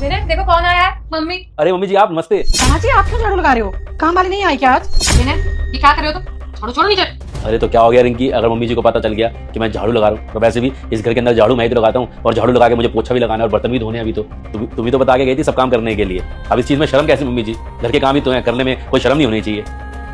विनय देखो कौन आया है। मम्मी। अरे मम्मी जी आप नमस्ते। कहाँ जी, आप क्यों झाड़ू लगा रहे हो? काम वाली नहीं आई क्या आज? विनय ये क्या कर रहे हो तुम? छोड़ो छोड़ो नीचे। अरे तो क्या हो गया रिंकी, अगर मम्मी जी को पता चल गया कि मैं झाड़ू लगा रहा हूँ, तो वैसे भी इस घर के अंदर झाड़ू मैं ही तो लगाता हूँ, और झाड़ू लगा के मुझे पोछा भी लगाना है और बर्तन भी धोने हैं। अभी तो तुम ही तो बता के गई थी सब काम करने के लिए। अब इस चीज में शर्म कैसे मम्मी जी? घर के काम ही तो है, करने में कोई शर्म नहीं होनी चाहिए।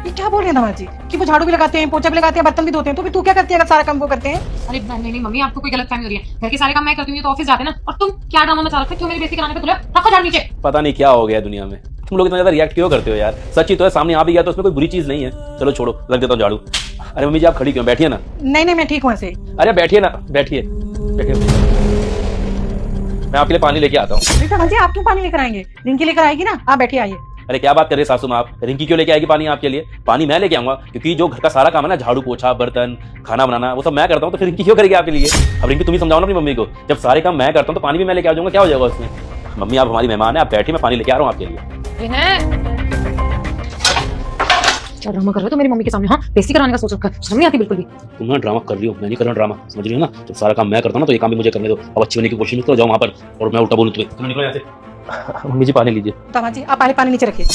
ये क्या बोल रहे हैं दामाद जी कि वो झाड़ू भी लगाते हैं, पोछा भी लगाते हैं, बर्तन भी धोते हैं, तो फिर तू क्या करती है अगर सारा काम वो करते हैं? अरे नहीं मम्मी, आपको कोई गलतफहमी हो रही है। घर के सारे काम मैं करती हूँ, तो ऑफिस जाते हैं ना। और तुम क्या ड्रामा मचा रखते हो? क्यों मेरी बेइज्जती कराने पे तुले? रखो झाड़ू नीचे। पता नहीं क्या हो गया दुनिया में, तुम लोग इतना ज्यादा रिएक्ट क्यों करते हो यार? सच ही तो है, सामने आ भी गया तो उसमें कोई बुरी चीज नहीं है। चलो छोड़ो, रख देता हूँ झाड़ू। अरे मम्मी जी आप खड़ी क्यों? बैठिए ना। नहीं मैं ठीक हूँ ऐसे। अरे बैठिए ना, बैठिए बैठिए, मैं आपके लिए पानी लेके आता हूँ। दामाद जी आप क्यों पानी लेकर आएंगे? रिंकी लेकर आएगी ना, आप बैठिए आइए। अरे क्या बात कर रहे हैं सासू माँ आप? रिंकी क्यों लेके आएगी पानी आपके लिए? पानी मैं लेके आऊंगा, क्योंकि जो घर का सारा काम है ना, झाड़ू पोछा बर्तन खाना बनाना, वो सब मैं करता हूँ, तो फिर रिंकी क्यों करेगी आपके लिए? अब रिंकी तुम ही समझाओ ना अपनी मम्मी को, जब सारे काम मैं करता हूँ तो पानी भी मैं लेके आ जाऊंगा, क्या हो जाएगा उसमें? मम्मी आप हमारी मेहमान है, आप बैठिए, मैं पानी लेके आ रहा हूँ आपके लिए। विनय क्या ड्रामा कर रहे हो तो मेरी मम्मी के सामने? हाँ बेइज्जती कराने का सोच रखा है, शर्म नहीं आती बिल्कुल भी। तुम ना ड्रामा कर रही हो, मैं नहीं कर रहा ड्रामा, समझ रही हो ना? जब सारा काम मैं करता हूँ ना, तो ये काम भी मुझे करने दो। अब अच्छी होने की कोशिश मत करो, जाओ वहाँ पर और मैं उल्टा बोलूँ तुम्हें। तुम निकलो यहाँ से। मम्मी जी पानी लीजिए। दामाद जी आप पानी नीचे रखिए।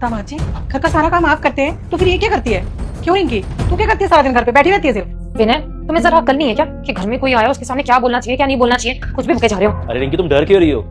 दामाद जी घर का सारा काम आप करते हैं, तो फिर ये क्या करती है? क्यों रिंकी तू क्या करती है? सारा दिन घर पे बैठी रहती है सिर्फ। विनय तुम्हें जरा अक्ल नहीं है क्या कि घर में कोई आया उसके सामने क्या बोलना चाहिए क्या नहीं बोलना चाहिए? कुछ भी बके जा रहे हो। अरे रिंकी तुम डर क्यों रही हो?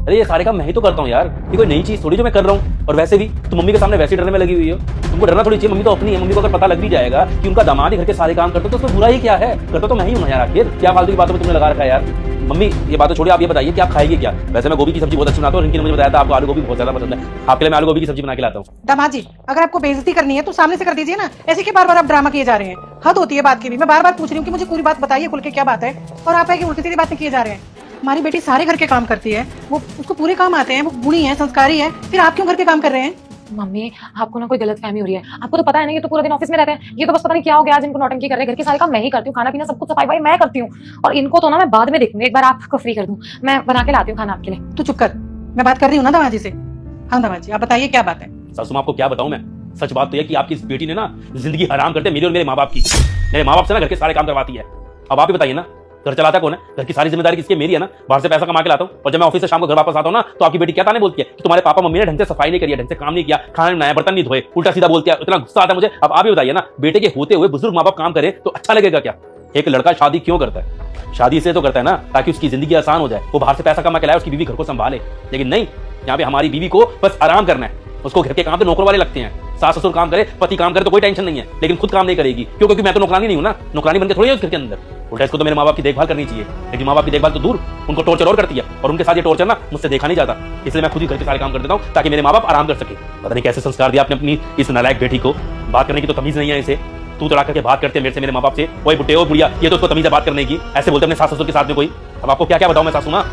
अरे ये सारे काम मैं ही तो करता हूँ यार, ये कोई नई चीज थोड़ी जो मैं कर रहा हूँ। और वैसे भी तुम मम्मी के सामने वैसे डरने में लगी हुई हो, तुमको डरना थोड़ी चाहिए। मम्मी तो अपनी है, मम्मी को अगर पता लग भी जाएगा कि उनका दामाद ही घर के सारे काम करता तो उसमें बुरा ही क्या है? करता तो मैं ही हूँ यार, आखिर क्या फालतू की बातों में तुमने लगा रखा है यार। मम्मी ये बात तो छोड़िए, आप ये बताइए कि आप खाएगी क्या? वैसे मैं गोभी की सब्जी बहुत अच्छी बनाता हूँ, रिंकी ने मुझे बताया था आपको आलू गोभी बहुत ज्यादा पसंद है। आपके लिए मैं आलू गोभी की सब्जी बना के लाता हूँ। दामाद जी अगर आपको बेइज्जती करनी है तो सामने से कर दीजिए ना, ऐसे कि बार बार आप ड्रामा किए जा रहे हैं। हद होती है बात की भी। मैं बार बार पूछ रही हूँ कि मुझे पूरी बात बताइए खुल के क्या बात है, और आप है कि उल्टी सीधी बातें किए जा रहे हैं। हमारी बेटी सारे घर के काम करती है, वो उसको पूरे काम आते हैं, वो गुणी है, संस्कारी है, फिर आप क्यों घर के काम कर रहे हैं? मम्मी आपको ना कोई गलतफहमी हो रही है। आपको तो पता है ना, ये तो पूरा दिन ऑफिस में रहते हैं, ये तो बस पता नहीं क्या हो गया आज इनको नौटंकी कर रहे हैं। घर के सारे काम मैं ही करती हूँ, खाना पीना सब कुछ सफाई भाई मैं करती हूँ, और इनको तो ना मैं बाद में देखूंगी। एक बार आपको फ्री कर दूं, मैं बना के लाती हूँ खाना आपके लिए। तू चुप कर, मैं बात कर रही हूँ ना दामाद जी से। हाँ दामाद जी आप बताइए क्या बात है? सासू माँ आपको क्या बताऊं मैं? सच बात तो यह कि आपकी इस बेटी ने ना जिंदगी हराम करते मेरी और मेरे माँ बाप की। मेरे माँ बाप से ना घर के सारे काम करवाती है। अब आप ही बताइए ना, घर चलाता कौन है? घर की सारी जिम्मेदारी किसकी? मेरी है ना। बाहर से पैसा कमा के लाता हूँ, और जब मैं ऑफिस से शाम को घर वापस आता हूँ ना, तो आपकी बेटी क्या ताने बोलती है कि तुम्हारे पापा मम्मी ने ढंग से सफाई नहीं करी है, ढंग से काम नहीं किया, खाना नहीं बनाया, बर्तन नहीं धोए, उल्टा सीधा बोलती है। इतना गुस्सा आता है मुझे। अब आप ही बताइए ना, बेटे के होते हुए बुजुर्ग माँ बाप काम करे तो अच्छा लगेगा क्या? एक लड़का शादी क्यों करता है? शादी इसलिए तो करता है ना ताकि उसकी जिंदगी आसान हो जाए, वो बाहर से पैसा कमा के लाए, उसकी बीवी घर को संभाले। लेकिन नहीं, यहाँ पे हमारी बीवी को बस आराम करना है। उसको घर के काम तो नौकर वाले लगते हैं। सास ससुर काम करे, पति काम करे तो कोई टेंशन नहीं है, लेकिन खुद काम नहीं करेगी। क्यों? क्योंकि मैं तो नौकरानी नहीं हूं ना, नौकरानी बनकर थोड़ी है उस घर के अंदर। उल्टा इसको तो मेरे माँ बाप की देखभाल करनी चाहिए, लेकिन माँ बाप की देखभाल तो दूर, उनको टॉर्चर और करती है, और उनके साथ ये टॉर्चर ना मुझसे देखा नहीं जाता। इसलिए मैं खुद ही घर के सारे काम कर देता हूँ ताकि मेरे माँ बाप आराम कर सके। पता नहीं कैसे संस्कार दिया आपने अपनी इस नालायक बेटी को। बात करने की तो तमीज नहीं है इसे। तू तड़ा करके बात करते हैं मेरे से, मेरे माँ बाप से। ओए बुड्ढे, ओ बुढ़िया, ये तो उसको तमीज है बात करने की। ऐसे बोलते अपने सास ससुर के साथ में कोई। अब आपको क्या क्या बताऊं मैं सासू माँ?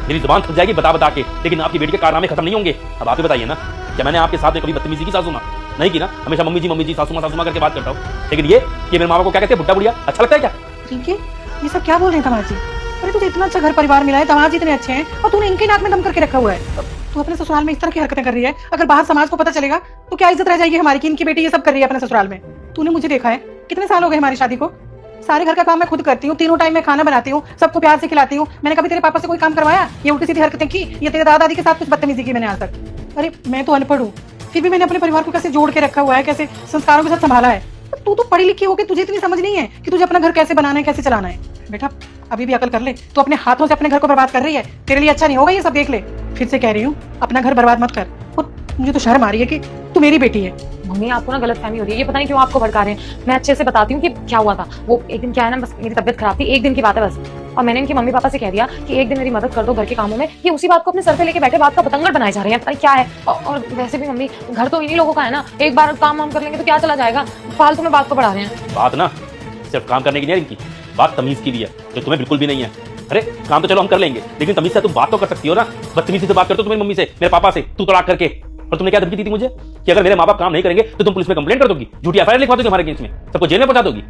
मेरी जुबान थक जाएगी बता बता के, लेकिन आपकी बेटी के कारनामे खत्म नहीं होंगे। अब आप ही बताइए ना, क्या मैंने आपके साथ में कभी बदतमीजी की सासू माँ? नहीं की ना। हमेशा मम्मी जी सासू माँ करके बात करता हूँ। लेकिन ये मेरे माँ बाप को क्या कहते हैं? बुड्ढा बुढ़िया। अच्छा लगता है क्या? ठीक है, ये सब क्या बोल रहे हैं दामाद जी? अरे तुझे इतना अच्छा घर परिवार मिला है, दामाद जी इतने अच्छे हैं, और तूने इनके नाक में दम करके रखा हुआ है। तू अपने ससुराल में इस तरह की हरकतें कर रही है, अगर बाहर समाज को पता चलेगा तो क्या इज्जत रह जाएगी हमारी कि इनकी बेटी ये सब कर रही है अपने ससुराल में? तूने मुझे देखा है, कितने साल हो गए हमारी शादी को, सारे घर का काम मैं खुद करती हूँ, तीनों टाइम मैं खाना बनाती हूँ, सबको प्यार से खिलाती हूँ। मैंने कभी तेरे पापा से कोई काम करवाया? ये उल्टी सीधी हरकतें की? ये तेरे दादा दादी के साथ कुछ बदतमीजी की मैंने आज तक? अरे मैं तो अनपढ़ हूँ, फिर भी मैंने अपने परिवार को कैसे जोड़ के रखा हुआ है, कैसे संस्कारों के साथ संभाला है। तू तो पढ़ी लिखी होकर तुझे इतनी समझ नहीं है कि तुझे अपना घर कैसे बनाना है, कैसे चलाना है। बेटा अभी भी अकल कर ले, तू अपने हाथों से अपने घर को बर्बाद कर रही है, तेरे लिए अच्छा नहीं होगा ये सब। देख ले, फिर से कह रही हूँ, अपना घर बर्बाद मत कर। और मुझे तो शर्म आ रही है कि तू मेरी बेटी है। मम्मी आपको ना गलतफहमी हो रही है, ये पता नहीं क्यों आपको भड़का रहे हैं। मैं अच्छे से बताती हूँ कि क्या हुआ था। वो एक दिन क्या है ना, बस मेरी तबियत खराब थी, एक दिन की बात है बस, और मैंने इनके मम्मी पापा से कह दिया कि एक दिन मेरी मदद कर दो घर के कामों में। ये उसी बात को अपने सर पे लेके बैठे, बात का पतंगड़ बनाए जा रहे हैं, पता नहीं क्या है। और वैसे भी मम्मी घर तो इन्हीं लोगों का है ना, एक बार काम वाम कर लेंगे तो क्या चला जाएगा? फालतू में बात को बढ़ा रहे हैं। बात ना सिर्फ काम करने की नहीं है इनकी, बात तमीज की भी है, जो तुम्हें बिल्कुल भी नहीं है। अरे काम तो चलो हम कर लेंगे, लेकिन तमीज से तुम बात तो कर सकती हो ना। बदतमीजी से बात करते हो तुम्हारी मम्मी से, मेरे पापा से, तू तड़ाक करके। और तुमने क्या धमकी दी थी मुझे कि अगर मेरे माँ बाप काम नहीं करेंगे तो तुम पुलिस में कंप्लेंट कर दोगी, झूठी एफआईआर लिखवा दोगी हमारे अगेंस्ट में, सबको जेल में पहुंचा दोगी।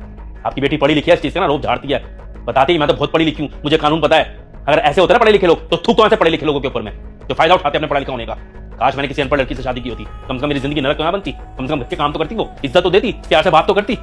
आपकी बेटी पढ़ी लिखी है, इस चीज से ना रोब झाड़ती है। बताती है मैं तो बहुत पढ़ी लिखी हूँ, मुझे कानून पता है। अगर ऐसे होता है ना पढ़े लिखे लोग, तो थूक तो ऐसे पढ़े लिखे लोगों के ऊपर में जो फायदा उठाते हैं अपने पढ़ा लिखा होने का। काश मैंने किसी अनपढ़ लड़की से शादी की होती, कम से कम मेरी जिंदगी नरक तो ना बनती, कम से कम बच्चे काम तो करती, वो इज्जत तो देती, प्यार से बात तो करती।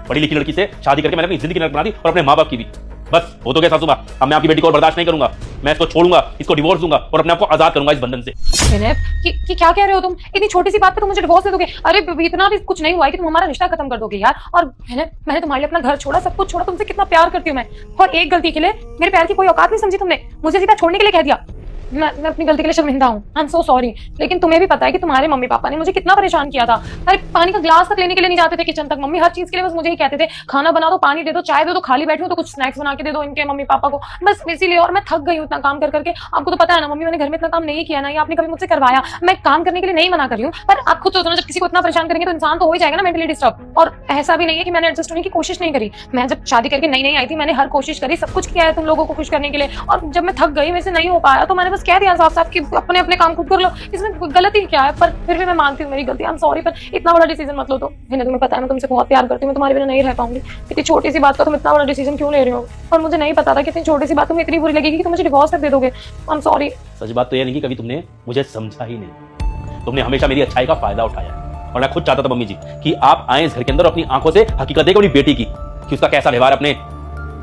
पढ़ी लिखी लड़की से शादी करके मैंने अपनी जिंदगी नरक बना दी, और अपने माँ बाप की भी। बस हो तो गया सासू माँ, अब मैं आपकी बेटी को और बर्दाश्त नहीं करूंगा। मैं इसको छोड़ूंगा, इसको डिवोर्स दूंगा और अपने आप को आजाद करूंगा इस बंधन से। विनय, कि क्या कह रहे हो तुम? इतनी छोटी सी बात पे तुम मुझे डिवोर्स दे दोगे? अरे इतना भी कुछ नहीं हुआ है कि तुम हमारा रिश्ता खत्म कर दोगे यार। और मैंने तुम्हारे लिए अपना घर छोड़ा, सब कुछ छोड़ा, तुमसे कितना प्यार करती हूँ मैं, और एक गलती के लिए मेरे प्यार की कोई औकात नहीं समझी तुमने, मुझे सीधा छोड़ने के लिए कह दिया। मैं अपनी गलती के लिए शर्मिंदा हूँ, आई एम सो सॉरी। लेकिन तुम्हें भी पता है कि तुम्हारे मम्मी पापा ने मुझे कितना परेशान किया था। अरे पानी का ग्लास तक लेने के लिए नहीं जाते थे किचन तक, मम्मी हर चीज के लिए बस मुझे ही कहते थे खाना बना दो, पानी दे दो, चाय दे दो, खाली बैठी हूँ तो कुछ स्नैक्स बना के दे दो इनके मम्मी पापा को, बस इसीलिए। और मैं थक गई हूँ इतना काम कर करके। आपको तो पता है ना मम्मी, मैंने घर में इतना काम नहीं किया ना, या आपने कभी मुझसे करवाया। मैं काम करने के लिए नहीं मना कर रही हूँ, पर आप खुद सोचो ना, जब किसी को इतना परेशान करेंगे तो इंसान तो हो ही जाएगा ना मेंटली डिस्टर्ब। और ऐसा भी नहीं है कि मैंने एडजस्ट होने की कोशिश नहीं करी। मैं जब शादी करके नई आई थी, मैंने हर कोशिश करी, सब कुछ किया है तुम लोगों को खुश करने के लिए, और जब मैं थक गई, मेरे से नहीं हो पाया, तो मैंने बस कह दिया साफ साफ कि अपने अपने काम खुद कर लो, इसमें गलती क्या है? पर फिर भी मैं मानती हूँ मेरी गलती, आई एम सॉरी, पर इतना बड़ा डिसीजन मत लो। तो तुम्हें पता है मैं तुमसे बहुत प्यार करती हूँ, मैं तुम्हारे बिना नहीं रह पाऊंगी। इतनी छोटी सी बात का तुम इतना बड़ा डिसीजन क्यों ले रहे हो? और मुझे नहीं पता था कि इतनी छोटी सी बात तुम्हें इतनी बुरी लगेगी कि तुम मुझे डिवोर्स तक दे दोगे। I am sorry. सच बात तो यह नहीं कि कभी तुमने मुझे समझा ही नहीं। तुमने हमेशा मेरी अच्छाई का फायदा उठाया, और मैं खुद चाहता था मम्मी जी कि आप आए इस घर के अंदर और अपनी आंखों से हकीकत देखें अपनी बेटी की, कि उसका कैसा व्यवहार अपने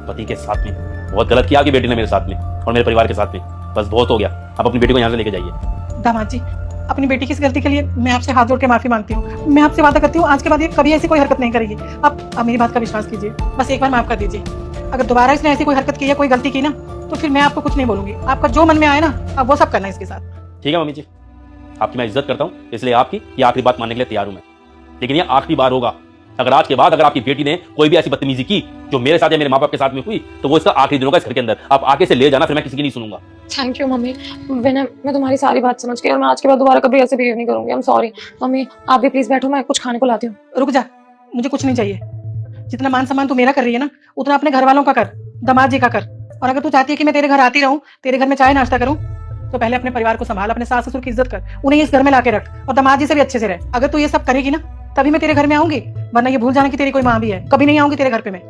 पति के साथ में। बहुत गलत किया आपकी बेटी ने मेरे साथ में और मेरे परिवार के साथ में, बस बहुत हो गया। आप अपनी बेटी को यहाँ से लेके जाइए। दामाद जी, अपनी बेटी की इस गलती के लिए मैं आपसे हाथ जोड़ के माफी मांगती हूँ। मैं आपसे वादा करती हूँ आज के बाद ये कभी ऐसी कोई हरकत नहीं करेगी। आप मेरी बात का विश्वास कीजिए, बस एक बार माफ कर दीजिए। अगर दोबारा इसने ऐसी कोई हरकत की या कोई गलती की ना, तो फिर मैं आपको कुछ नहीं बोलूंगी। आपका जो मन में आए ना, आप वो सब करना इसके साथ। ठीक है मम्मी जी, आपकी मैं इज्जत करता हूँ, इसलिए आपकी ये आखिरी बात मानने के लिए तैयार हूं मैं। लेकिन ये आखिरी बार होगा। अगर आज के बाद अगर आपकी बेटी ने कोई भी ऐसी बदतमीजी की जो मेरे साथ या मेरे माँ बाप के साथ में हुई, तो वो इसका आखिरी दिन होगा इस घर के अंदर। आप आके से ले जाना, फिर मैं किसी की नहीं सुनूंगा। थैंक यू मम्मी, मैं तुम्हारी सारी बात समझ गई, और मैं आज के बाद दोबारा कभी ऐसे बिहेव नहीं करूंगी। I am sorry. मम्मी आप भी प्लीज बैठो, मैं कुछ खाने को लाती हूँ। रुक जा, मुझे कुछ नहीं चाहिए। जितना मान सम्मान तू मेरा कर रही है ना, उतना अपने घर वालों का कर, दामाद जी का कर। और अगर तू चाहती है कि मैं तेरे घर आती रहूं, तेरे घर में चाय नाश्ता करूं, तो पहले अपने परिवार को संभाल, अपने सास ससुर की इज्जत कर, उन्हें इस घर में लाके रख, और दामाद जी से भी अच्छे से रह। अगर तू ये सब करेगी ना, तभी मैं तेरे घर में आऊंगी, वरना ये भूल जाना कि तेरी कोई माँ भी है। कभी नहीं आऊंगी तेरे घर पे मैं।